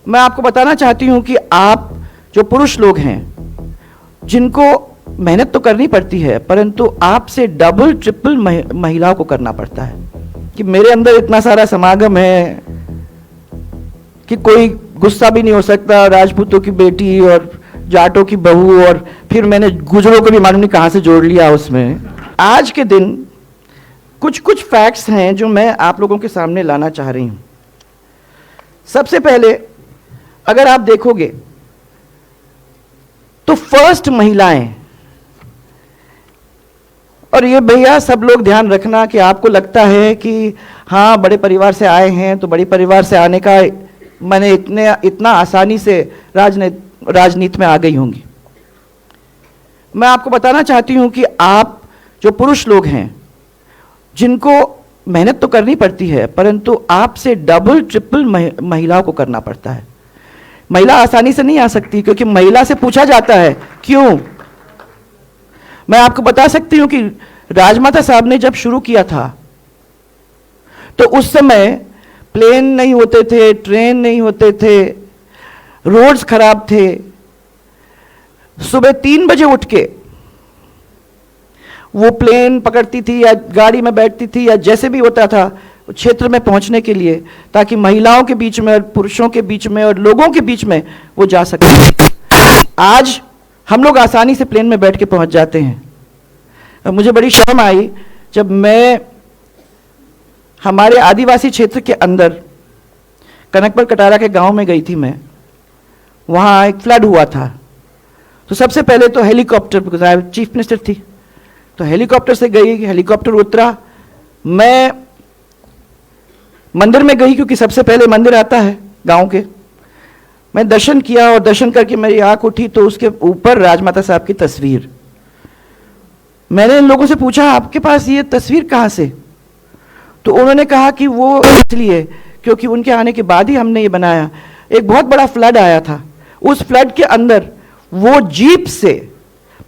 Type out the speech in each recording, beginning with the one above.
मैं आपको बताना चाहती हूं कि आप जो पुरुष लोग हैं जिनको मेहनत तो करनी पड़ती है, परंतु आपसे डबल ट्रिपल महिलाओं को करना पड़ता है। कि मेरे अंदर इतना सारा समागम है कि कोई गुस्सा भी नहीं हो सकता, राजपूतों की बेटी और जाटों की बहू, और फिर मैंने गुजरों को भी मालूम नहीं कहां से जोड़ लिया उसमें। आज के दिन कुछ कुछ फैक्ट्स हैं जो मैं आप लोगों के सामने लाना चाह रही हूं। सबसे पहले अगर आप देखोगे तो फर्स्ट महिलाएं, और ये भैया सब लोग ध्यान रखना कि आपको लगता है कि हाँ बड़े परिवार से आए हैं तो बड़े परिवार से आने का मैंने इतना आसानी से राजनीति में आ गई होंगी। मैं आपको बताना चाहती हूं कि आप जो पुरुष लोग हैं जिनको मेहनत तो करनी पड़ती है, परंतु आपसे डबल ट्रिपल महिलाओं को करना पड़ता है। महिला आसानी से नहीं आ सकती, क्योंकि महिला से पूछा जाता है क्यों। मैं आपको बता सकती हूं कि राजमाता साहब ने जब शुरू किया था तो उस समय प्लेन नहीं होते थे, ट्रेन नहीं होते थे, रोड्स खराब थे। सुबह 3 बजे उठ के वो प्लेन पकड़ती थी या गाड़ी में बैठती थी या जैसे भी होता था क्षेत्र में पहुंचने के लिए, ताकि महिलाओं के बीच में और पुरुषों के बीच में और लोगों के बीच में वो जा सके। आज हम लोग आसानी से प्लेन में बैठ के पहुंच जाते हैं। मुझे बड़ी शर्म आई जब मैं हमारे आदिवासी क्षेत्र के अंदर कनकपुर कटारा के गांव में गई थी। मैं वहां एक फ्लड हुआ था, तो सबसे पहले तो हेलीकॉप्टर, बिकॉज चीफ मिनिस्टर थी, तो हेलीकॉप्टर से गई, हेलीकॉप्टर उतरा, मैं मंदिर में गई क्योंकि सबसे पहले मंदिर आता है गांव के। मैं दर्शन किया और दर्शन करके मेरी आंख उठी तो उसके ऊपर राजमाता साहब की तस्वीर। मैंने इन लोगों से पूछा आपके पास ये तस्वीर कहां से, तो उन्होंने कहा कि वो इसलिए क्योंकि उनके आने के बाद ही हमने ये बनाया। एक बहुत बड़ा फ्लड आया था, उस फ्लड के अंदर वो जीप से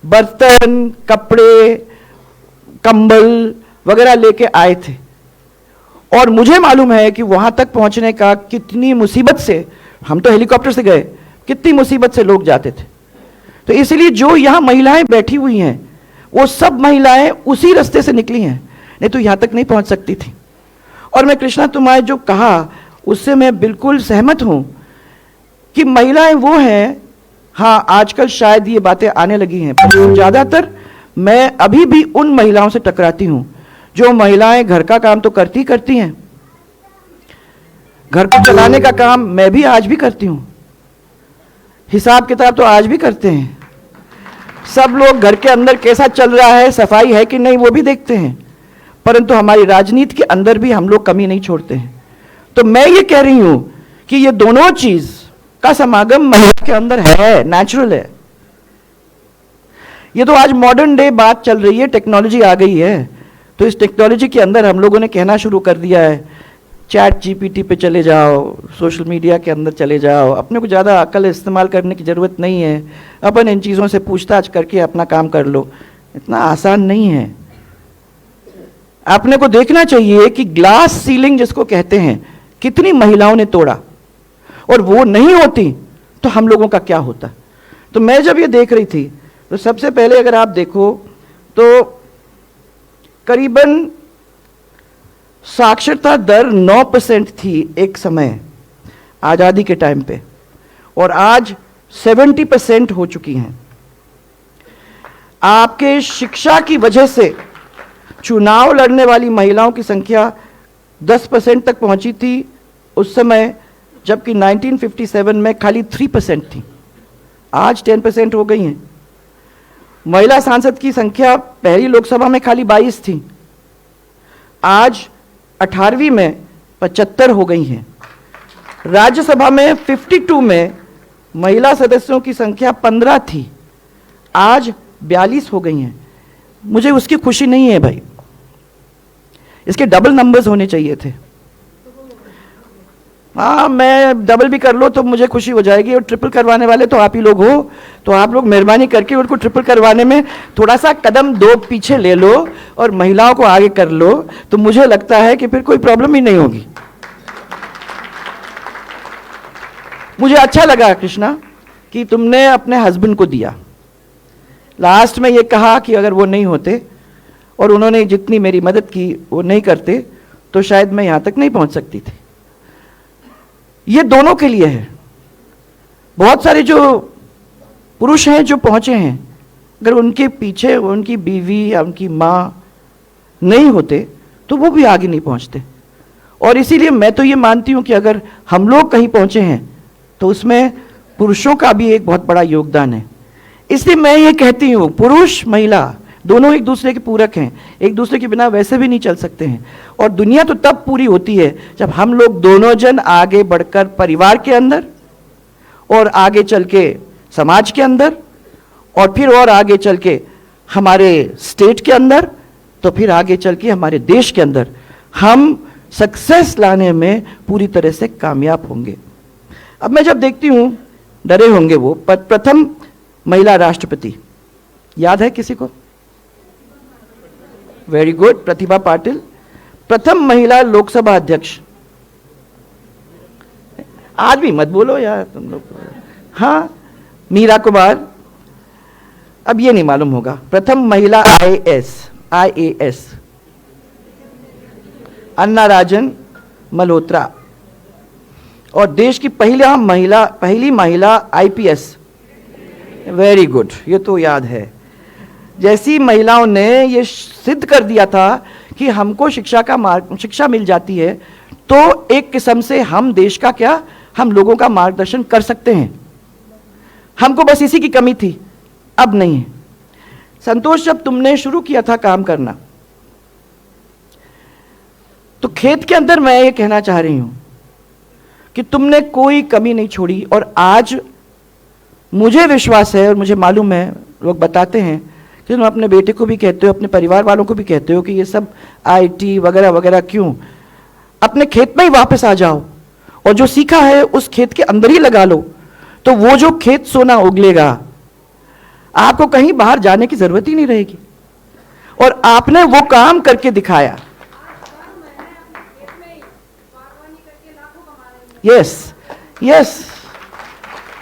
बर्तन, कपड़े, कंबल वगैरह लेके आए थे, और मुझे मालूम है कि वहां तक पहुंचने का कितनी मुसीबत से, हम तो हेलीकॉप्टर से गए, कितनी मुसीबत से लोग जाते थे। तो इसलिए जो यहां महिलाएं बैठी हुई हैं वो सब महिलाएं उसी रास्ते से निकली हैं, नहीं तो यहां तक नहीं पहुंच सकती थी। और मैं कृष्णा तुम्हारे जो कहा उससे मैं बिल्कुल सहमत हूं कि महिलाएं वो हैं, हाँ आजकल शायद ये बातें आने लगी हैं, पर ज्यादातर मैं अभी भी उन महिलाओं से टकराती हूं जो महिलाएं घर का काम तो करती हैं, घर को चलाने का काम मैं भी आज भी करती हूं, हिसाब किताब तो आज भी करते हैं, सब लोग घर के अंदर कैसा चल रहा है, सफाई है कि नहीं वो भी देखते हैं, परंतु हमारी राजनीति के अंदर भी हम लोग कमी नहीं छोड़ते हैं। तो मैं ये कह रही हूं कि ये दोनों चीज का समागम महिला के अंदर है, नेचुरल है। ये तो आज मॉडर्न डे बात चल रही है, टेक्नोलॉजी आ गई है, तो इस टेक्नोलॉजी के अंदर हम लोगों ने कहना शुरू कर दिया है चैट जीपीटी पे चले जाओ, सोशल मीडिया के अंदर चले जाओ, अपने को ज़्यादा अकल इस्तेमाल करने की ज़रूरत नहीं है, अपन इन चीज़ों से पूछताछ करके अपना काम कर लो। इतना आसान नहीं है। अपने को देखना चाहिए कि ग्लास सीलिंग जिसको कहते हैं कितनी महिलाओं ने तोड़ा, और वो नहीं होती तो हम लोगों का क्या होता। तो मैं जब ये देख रही थी तो सबसे पहले अगर आप देखो तो करीबन साक्षरता दर 9% थी एक समय आज़ादी के टाइम पे, और आज 70% हो चुकी हैं। आपके शिक्षा की वजह से चुनाव लड़ने वाली महिलाओं की संख्या 10% तक पहुंची थी उस समय, जबकि 1957 में खाली 3% थी, आज 10% हो गई हैं। महिला सांसद की संख्या पहली लोकसभा में खाली 22 थी, आज 18वीं में 75 हो गई हैं। राज्यसभा में 52 में महिला सदस्यों की संख्या 15 थी, आज 42 हो गई हैं। मुझे उसकी खुशी नहीं है भाई, इसके डबल नंबर्स होने चाहिए थे। हाँ, मैं डबल भी कर लो तो मुझे खुशी हो जाएगी, और ट्रिपल करवाने वाले तो आप ही लोग हो, तो आप लोग मेहरबानी करके उनको ट्रिपल करवाने में थोड़ा सा कदम 2 पीछे ले लो और महिलाओं को आगे कर लो, तो मुझे लगता है कि फिर कोई प्रॉब्लम ही नहीं होगी। मुझे अच्छा लगा कृष्णा कि तुमने अपने हस्बैंड को दिया। लास्ट में ये कहा कि अगर वो नहीं होते और उन्होंने जितनी मेरी मदद की वो नहीं करते तो शायद मैं यहां तक नहीं पहुंच सकती थी। ये दोनों के लिए है। बहुत सारे जो पुरुष हैं जो पहुंचे हैं, अगर उनके पीछे उनकी बीवी या उनकी मां नहीं होते तो वो भी आगे नहीं पहुंचते। और इसीलिए मैं तो ये मानती हूं कि अगर हम लोग कहीं पहुंचे हैं तो उसमें पुरुषों का भी एक बहुत बड़ा योगदान है। इसलिए मैं ये कहती हूं, पुरुष महिला दोनों एक दूसरे के पूरक हैं, एक दूसरे के बिना वैसे भी नहीं चल सकते हैं। और दुनिया तो तब पूरी होती है जब हम लोग दोनों जन आगे बढ़कर परिवार के अंदर और आगे चल के समाज के अंदर और फिर और आगे चल के हमारे स्टेट के अंदर तो फिर आगे चल के हमारे देश के अंदर हम सक्सेस लाने में पूरी तरह से कामयाब होंगे। अब मैं जब देखती हूं, डरे होंगे वो, प्रथम महिला राष्ट्रपति याद है किसी को? Very good, Pratibha Patil. प्रथम महिला लोकसभा अध्यक्ष, आज भी मत बोलो यार तुम लोग। हाँ, मीरा कुमार। अब ये नहीं मालूम होगा, प्रथम महिला IAS अन्ना राजन मल्होत्रा। और देश की पहली महिला IPS। वेरी गुड, ये तो याद है। जैसी महिलाओं ने ये सिद्ध कर दिया था कि हमको शिक्षा मिल जाती है तो एक किस्म से हम देश का क्या, हम लोगों का मार्गदर्शन कर सकते हैं। हमको बस इसी की कमी थी, अब नहीं है। संतोष, जब तुमने शुरू किया था काम करना तो खेत के अंदर मैं ये कहना चाह रही हूं कि तुमने कोई कमी नहीं छोड़ी। और आज मुझे विश्वास है और मुझे मालूम है, लोग बताते हैं कि तुम अपने बेटे को भी कहते हो, अपने परिवार वालों को भी कहते हो कि ये सब IT वगैरह वगैरह क्यों, अपने खेत में ही वापस आ जाओ और जो सीखा है उस खेत के अंदर ही लगा लो, तो वो जो खेत सोना उगलेगा, आपको कहीं बाहर जाने की जरूरत ही नहीं रहेगी। और आपने वो काम करके दिखाया। यस।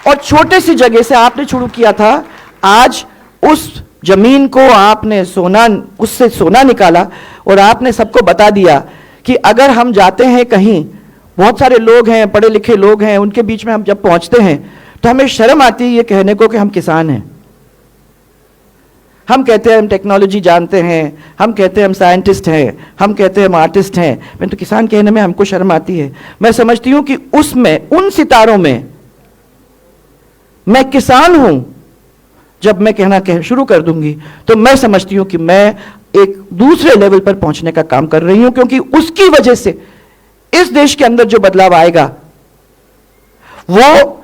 और छोटे सी जगह से आपने शुरू किया था, आज उस जमीन को आपने उससे सोना निकाला और आपने सबको बता दिया कि अगर हम जाते हैं कहीं, बहुत सारे लोग हैं, पढ़े लिखे लोग हैं, उनके बीच में हम जब पहुंचते हैं तो हमें शर्म आती है ये कहने को कि हम किसान हैं। हम कहते हैं हम टेक्नोलॉजी जानते हैं, हम कहते हैं हम साइंटिस्ट हैं, हम कहते हैं हम आर्टिस्ट हैं, मैं तो किसान कहने में हमको शर्म आती है। मैं समझती हूं कि उसमें, उन सितारों में मैं किसान हूं। जब मैं कहना शुरू कर दूंगी तो मैं समझती हूं कि मैं एक दूसरे लेवल पर पहुंचने का काम कर रही हूं, क्योंकि उसकी वजह से इस देश के अंदर जो बदलाव आएगा वो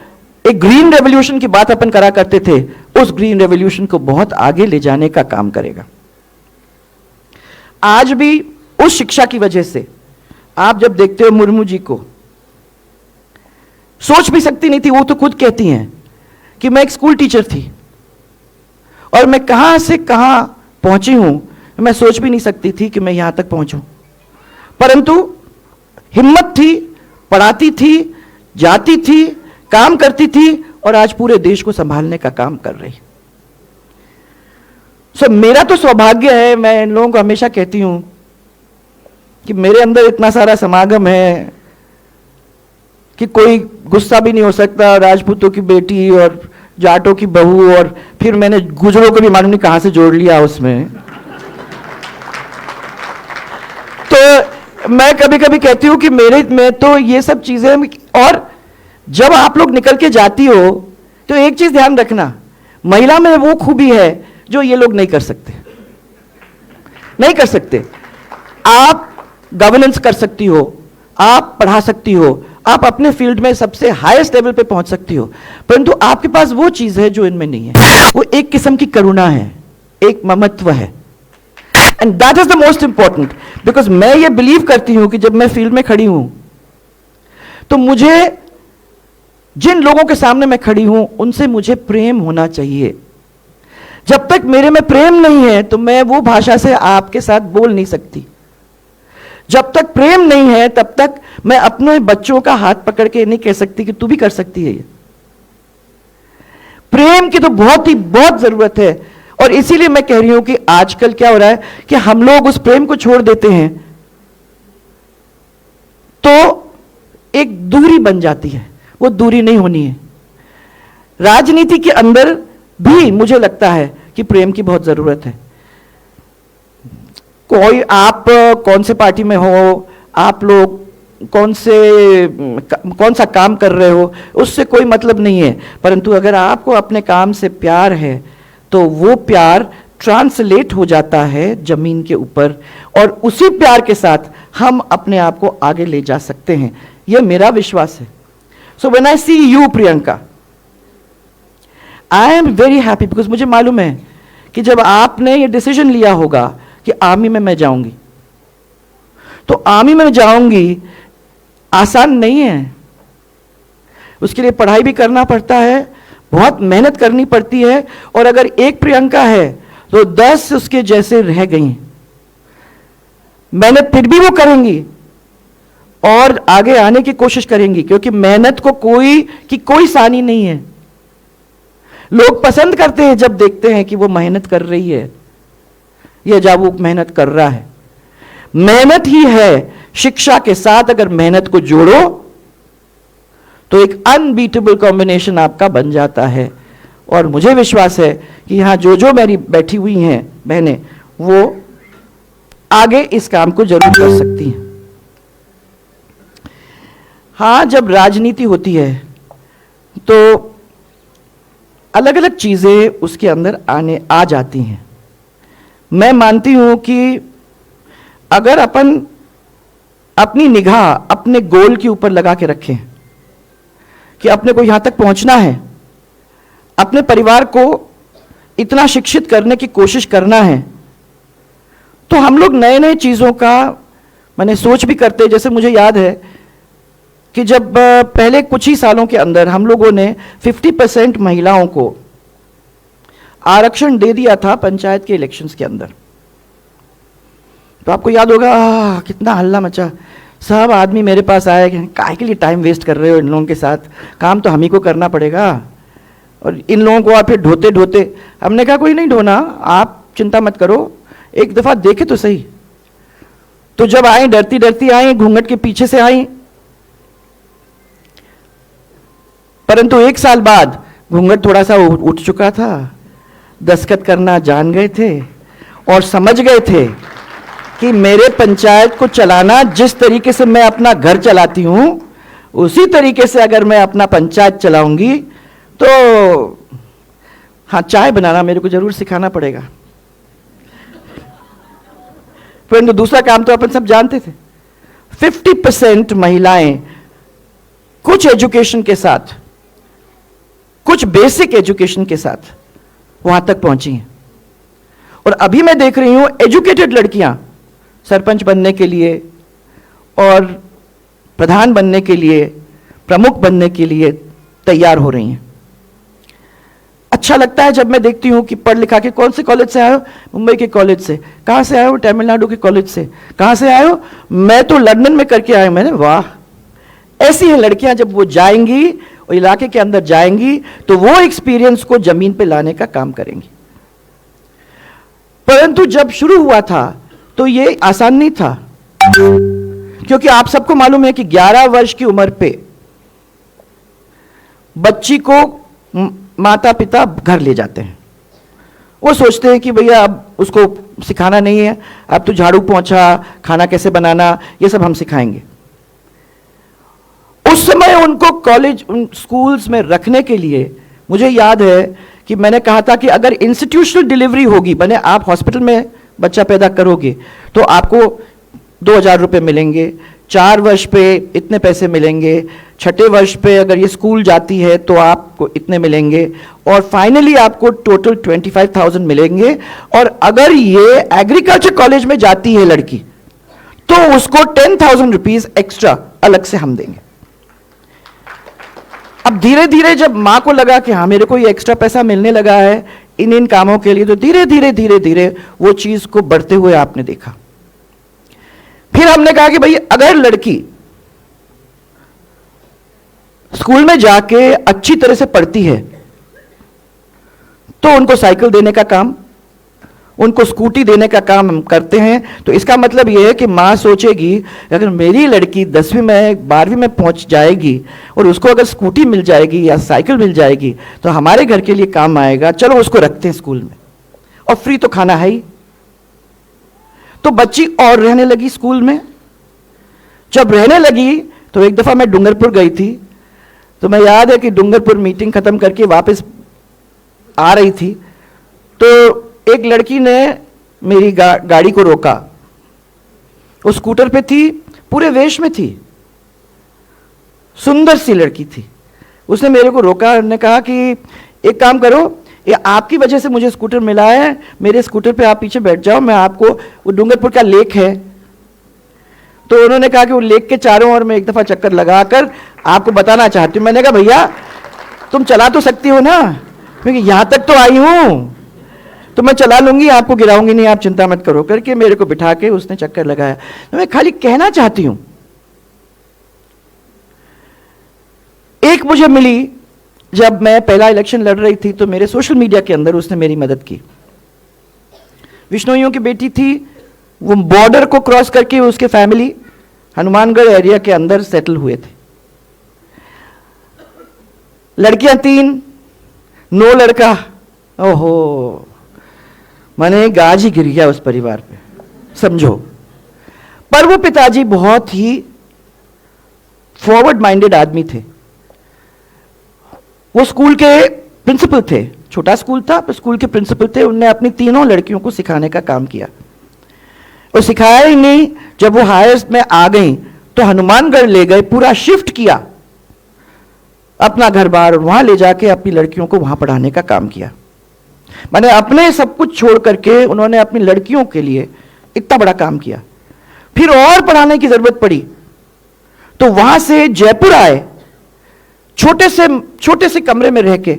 एक ग्रीन रेवोल्यूशन की बात अपन करा करते थे, उस ग्रीन रेवोल्यूशन को बहुत आगे ले जाने का काम करेगा। आज भी उस शिक्षा की वजह से आप जब देखते हो मुर्मू जी को, सोच भी सकती नहीं थी, वो तो खुद कहती हैं कि मैं एक स्कूल टीचर थी और मैं कहां से कहां पहुंची हूं, मैं सोच भी नहीं सकती थी कि मैं यहां तक पहुंचूं। परंतु हिम्मत थी, पढ़ाती थी, जाती थी, काम करती थी और आज पूरे देश को संभालने का काम कर रही। मेरा तो सौभाग्य है, मैं इन लोगों को हमेशा कहती हूं कि मेरे अंदर इतना सारा समागम है कि कोई गुस्सा भी नहीं हो सकता। राजपूतों की बेटी और जाटों की बहू, और फिर मैंने गुजरों को भी मालूम नहीं कहां से जोड़ लिया उसमें। तो मैं कभी कभी कहती हूं कि मेरे में तो ये सब चीजें। और जब आप लोग निकल के जाती हो तो एक चीज ध्यान रखना, महिला में वो खूबी है जो ये लोग नहीं कर सकते। आप गवर्नेंस कर सकती हो, आप पढ़ा सकती हो, आप अपने फील्ड में सबसे हाईएस्ट लेवल पे पहुंच सकती हो, परंतु आपके पास वो चीज है जो इनमें नहीं है। वो एक किस्म की करुणा है, एक ममत्व है। And that is the most important, because मैं ये बिलीव करती हूं कि जब मैं फील्ड में खड़ी हूं तो मुझे, जिन लोगों के सामने मैं खड़ी हूं, उनसे मुझे प्रेम होना चाहिए। जब तक मेरे में प्रेम नहीं है तो मैं वो भाषा से आपके साथ बोल नहीं सकती। जब तक प्रेम नहीं है तब तक मैं अपने बच्चों का हाथ पकड़ के नहीं कह सकती कि तू भी कर सकती है ये। प्रेम की तो बहुत जरूरत है। और इसीलिए मैं कह रही हूं कि आजकल क्या हो रहा है कि हम लोग उस प्रेम को छोड़ देते हैं तो एक दूरी बन जाती है। वो दूरी नहीं होनी है। राजनीति के अंदर भी मुझे लगता है कि प्रेम की बहुत जरूरत है। कोई आप कौन से पार्टी में हो, आप लोग कौन सा काम कर रहे हो, उससे कोई मतलब नहीं है। परंतु अगर आपको अपने काम से प्यार है तो वो प्यार ट्रांसलेट हो जाता है जमीन के ऊपर, और उसी प्यार के साथ हम अपने आप को आगे ले जा सकते हैं। यह मेरा विश्वास है। So when I see you Priyanka, I am very happy, because मुझे मालूम है कि जब आपने ये डिसीजन लिया होगा कि आर्मी में मैं जाऊंगी, तो आर्मी में जाऊंगी आसान नहीं है। उसके लिए पढ़ाई भी करना पड़ता है, बहुत मेहनत करनी पड़ती है। और अगर एक प्रियंका है तो 10 उसके जैसे रह गई। मेहनत फिर भी वो करेंगी और आगे आने की कोशिश करेंगी, क्योंकि मेहनत को कोई सानी नहीं है। लोग पसंद करते हैं जब देखते हैं कि वो मेहनत कर रही है या जब वो मेहनत कर रहा है। मेहनत ही है। शिक्षा के साथ अगर मेहनत को जोड़ो तो एक अनबीटेबल कॉम्बिनेशन आपका बन जाता है। और मुझे विश्वास है कि यहां जो मेरी बैठी हुई हैं बहनें, वो आगे इस काम को जरूर कर सकती हैं। हां, जब राजनीति होती है तो अलग अलग चीजें उसके अंदर आ जाती हैं। मैं मानती हूं कि अगर अपन अपनी निगाह अपने गोल के ऊपर लगा के रखें कि अपने को यहां तक पहुंचना है, अपने परिवार को इतना शिक्षित करने की कोशिश करना है, तो हम लोग नए नए चीजों का मैंने सोच भी करते। जैसे मुझे याद है कि जब पहले कुछ ही सालों के अंदर हम लोगों ने 50% महिलाओं को आरक्षण दे दिया था पंचायत के इलेक्शंस के अंदर, तो आपको याद होगा कितना हल्ला मचा। सब आदमी मेरे पास आए कि काहे के लिए टाइम वेस्ट कर रहे हो इन लोगों के साथ, काम तो हम ही को करना पड़ेगा। और इन लोगों को आप फिर ढोते ढोते, हमने कहा कोई नहीं ढोना, आप चिंता मत करो, एक दफा देखे तो सही। तो जब आई, डरती डरती आई, घूंघट के पीछे से आई, परंतु 1 साल बाद घूंघट थोड़ा सा उठ चुका था, दस्तखत करना जान गए थे और समझ गए थे कि मेरे पंचायत को चलाना जिस तरीके से मैं अपना घर चलाती हूं, उसी तरीके से अगर मैं अपना पंचायत चलाऊंगी तो हाँ, चाय बनाना मेरे को जरूर सिखाना पड़ेगा। परंतु दूसरा काम तो अपन सब जानते थे। 50% महिलाएं कुछ एजुकेशन के साथ, कुछ बेसिक एजुकेशन के साथ वहां तक पहुंची हैं। और अभी मैं देख रही हूं एजुकेटेड लड़कियां सरपंच बनने के लिए और प्रधान बनने के लिए, प्रमुख बनने के लिए तैयार हो रही हैं। अच्छा लगता है जब मैं देखती हूं कि पढ़ लिखा के, कौन से कॉलेज से आए हो? मुंबई के कॉलेज से। कहां से आए हो? तमिलनाडु के कॉलेज से। कहां से आए हो? मैं तो लंदन में करके आया। मैंने वाह, ऐसी हैं लड़कियां। जब वो जाएंगी और इलाके के अंदर जाएंगी तो वो एक्सपीरियंस को जमीन पे लाने का काम करेंगी। परंतु जब शुरू हुआ था तो ये आसान नहीं था, क्योंकि आप सबको मालूम है कि 11 वर्ष की उम्र पे बच्ची को माता पिता घर ले जाते हैं। वो सोचते हैं कि भैया अब उसको सिखाना नहीं है, अब तो झाड़ू पोंछा, खाना कैसे बनाना, ये सब हम सिखाएंगे। उस समय उनको कॉलेज, स्कूल्स में रखने के लिए मुझे याद है कि मैंने कहा था कि अगर इंस्टीट्यूशनल डिलीवरी होगी, बने आप हॉस्पिटल में बच्चा पैदा करोगे तो आपको 2000 रुपए मिलेंगे, 4 वर्ष पे इतने पैसे मिलेंगे, 6ठे वर्ष पे अगर ये स्कूल जाती है तो आपको इतने मिलेंगे, और फाइनली आपको टोटल 25,000 मिलेंगे। और अगर ये एग्रीकल्चर कॉलेज में जाती है लड़की तो उसको 10,000 रुपीज एक्स्ट्रा अलग से हम देंगे। अब धीरे धीरे जब मां को लगा कि हाँ मेरे को ये एक्स्ट्रा पैसा मिलने लगा है इन कामों के लिए, तो धीरे धीरे वो चीज को बढ़ते हुए आपने देखा। फिर हमने कहा कि भाई अगर लड़की स्कूल में जाके अच्छी तरह से पढ़ती है तो उनको साइकिल देने का काम, उनको स्कूटी देने का काम हम करते हैं। तो इसका मतलब यह है कि माँ सोचेगी अगर मेरी लड़की 10वीं में 12वीं में पहुंच जाएगी और उसको अगर स्कूटी मिल जाएगी या साइकिल मिल जाएगी तो हमारे घर के लिए काम आएगा, चलो उसको रखते हैं स्कूल में, और फ्री तो खाना है ही। तो बच्ची और रहने लगी स्कूल में। जब रहने लगी तो एक दफ़ा मैं डूंगरपुर गई थी, तो मैं याद है कि डूंगरपुर मीटिंग ख़त्म करके वापस आ रही थी तो एक लड़की ने मेरी गाड़ी को रोका। वो स्कूटर पे थी, पूरे वेश में थी, सुंदर सी लड़की थी। उसने मेरे को रोका और ने कहा कि एक काम करो, ये आपकी वजह से मुझे स्कूटर मिला है, मेरे स्कूटर पे आप पीछे बैठ जाओ, मैं आपको, वो डूंगरपुर का लेक है, तो उन्होंने कहा कि वो लेक के चारों ओर मैं एक दफ़ा चक्कर लगाकर आपको बताना चाहती हूँ। मैंने कहा भैया तुम चला तो सकती हो ना, क्योंकि यहाँ तक तो आई हूँ तो मैं चला लूंगी, आपको गिराऊंगी नहीं, आप चिंता मत करो, करके मेरे को बिठा के उसने चक्कर लगाया। तो मैं खाली कहना चाहती हूं, एक मुझे मिली जब मैं पहला इलेक्शन लड़ रही थी तो मेरे सोशल मीडिया के अंदर उसने मेरी मदद की। विश्नोइयों की बेटी थी, वो बॉर्डर को क्रॉस करके उसके फैमिली हनुमानगढ़ एरिया के अंदर सेटल हुए थे। लड़कियां 3, 9 लड़का, ओहो, मैंने गाज ही गिर गया उस परिवार पे, समझो। पर वो पिताजी बहुत ही फॉरवर्ड माइंडेड आदमी थे। वो स्कूल के प्रिंसिपल थे, छोटा स्कूल था पर स्कूल के प्रिंसिपल थे। उन्होंने अपनी तीनों लड़कियों को सिखाने का काम किया, और सिखाया ही नहीं, जब वो हायर में आ गई तो हनुमानगढ़ ले गए, पूरा शिफ्ट किया अपना घर बार, और वहां ले जाके अपनी लड़कियों को वहां पढ़ाने का काम किया। मैंने अपने सब कुछ छोड़ करके उन्होंने अपनी लड़कियों के लिए इतना बड़ा काम किया। फिर और पढ़ाने की जरूरत पड़ी तो वहां से जयपुर आए, छोटे से कमरे में रह के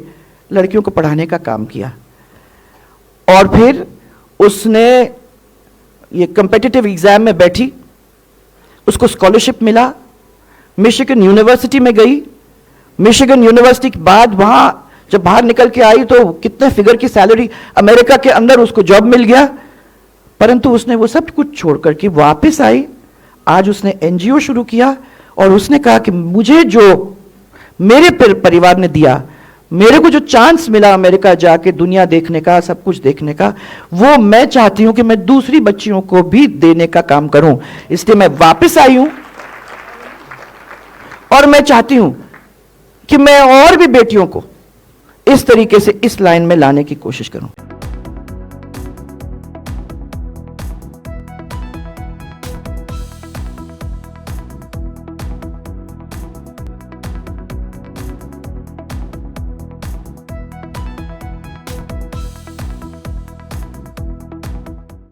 लड़कियों को पढ़ाने का काम किया। और फिर उसने ये कॉम्पिटिटिव एग्जाम में बैठी, उसको स्कॉलरशिप मिला, मिशिगन यूनिवर्सिटी में गई। मिशिगन यूनिवर्सिटी के बाद वहां जब बाहर निकल के आई तो कितने फिगर की सैलरी, अमेरिका के अंदर उसको जॉब मिल गया। परंतु उसने वो सब कुछ छोड़ करके वापस आई। आज उसने एनजीओ शुरू किया और उसने कहा कि मुझे जो मेरे परिवार ने दिया, मेरे को जो चांस मिला अमेरिका जाके दुनिया देखने का, सब कुछ देखने का, वो मैं चाहती हूं कि मैं दूसरी बच्चियों को भी देने का काम करूं। इसलिए मैं वापस आई हूं और मैं चाहती हूं कि मैं और भी बेटियों को इस तरीके से इस लाइन में लाने की कोशिश करूं।